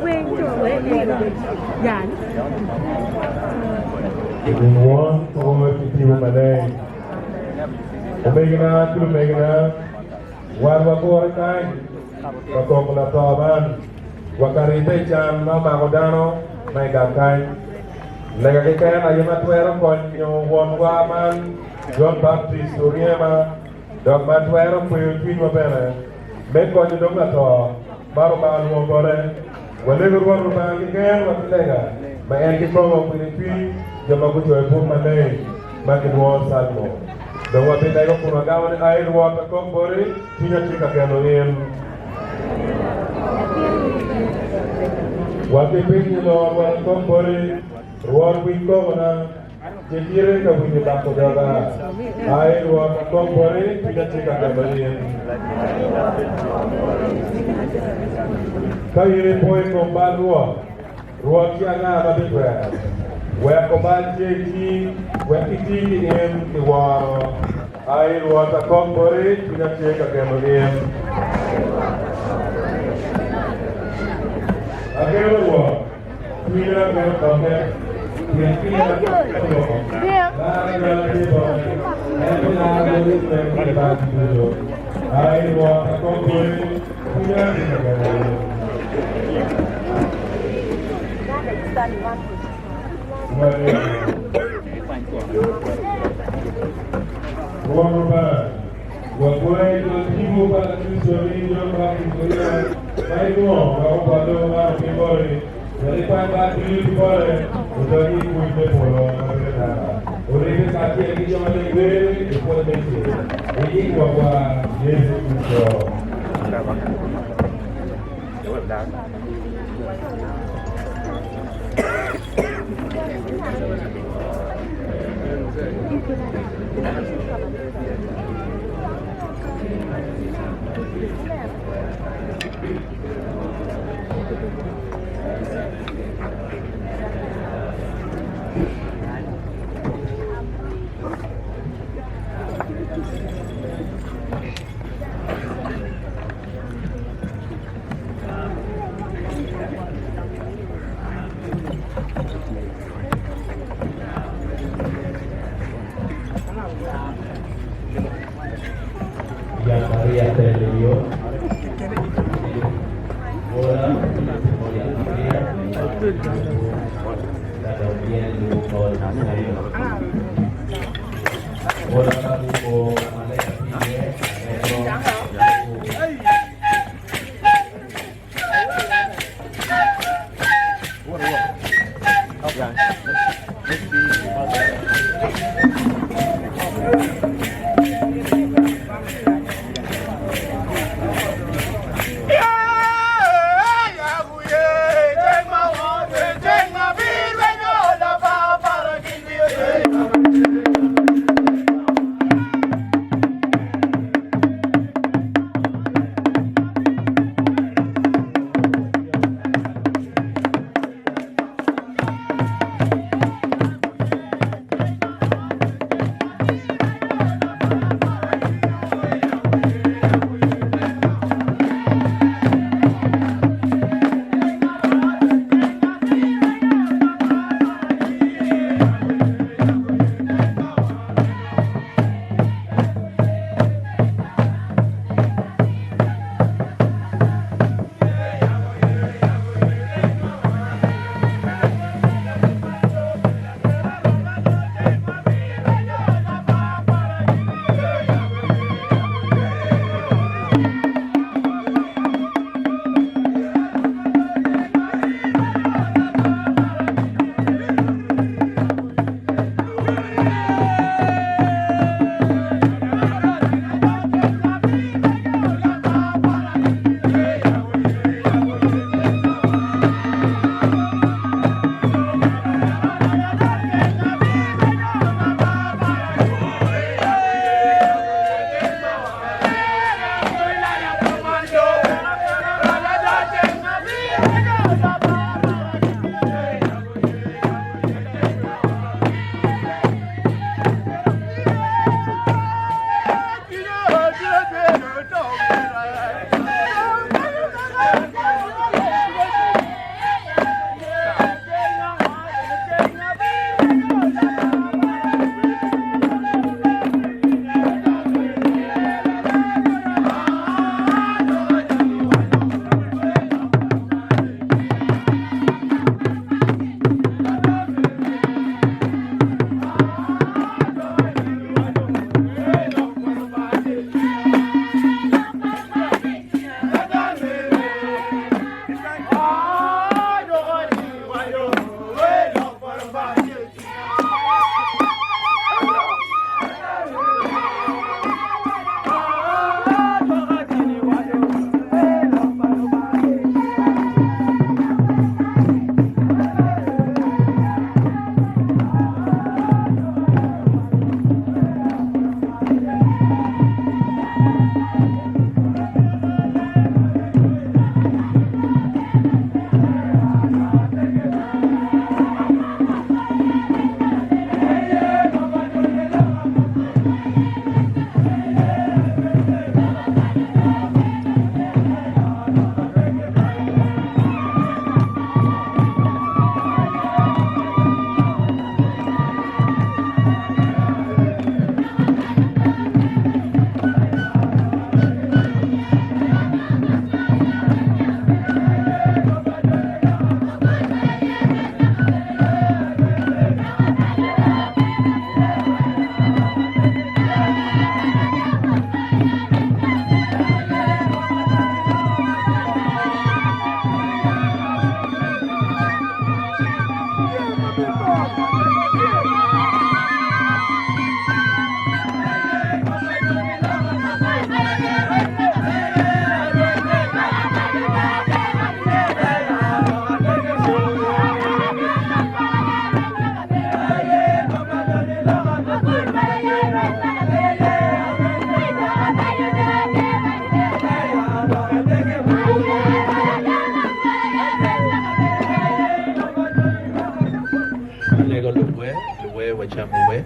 quen cho với đi rồi giản One for Kitiwa Malay. Omegana, Kulumegana, Warwakorakai, Wakola Toban, Wakarite Chan, Magodano, Nagakai, Nagakai, Ayamatwera, Ponyo, One Waman, John Baptist, Uriema, Dog Matwera, Puyin Wabena, Mekon the Dogato, Baruban Wabore, whenever one Ruban again, what the lega, my anti promo with the tree, Yamagutu, put my name, Makin Wall Salmo. The water they go from a gown, I water compori, Tina Chica Canonian. What they bring you know, water compori, what we governor, the hearing of the back of the I water compori, Tina Chica Canonian. Kayiri boy from Balua, Ruakiana, the where Kobal JT, where Kiti in the war, I was a company in a check again. Again, war, Twitter, and contact, I was a company Warba, Wakway, Timu Patricio, John Patricio, Pado, Pibori, the Papa, Pibori, the Tony with the Polo, Uribe Kaki, John, the Polo, the Equapa, María Televio. Hola, nego luwe wacham luwe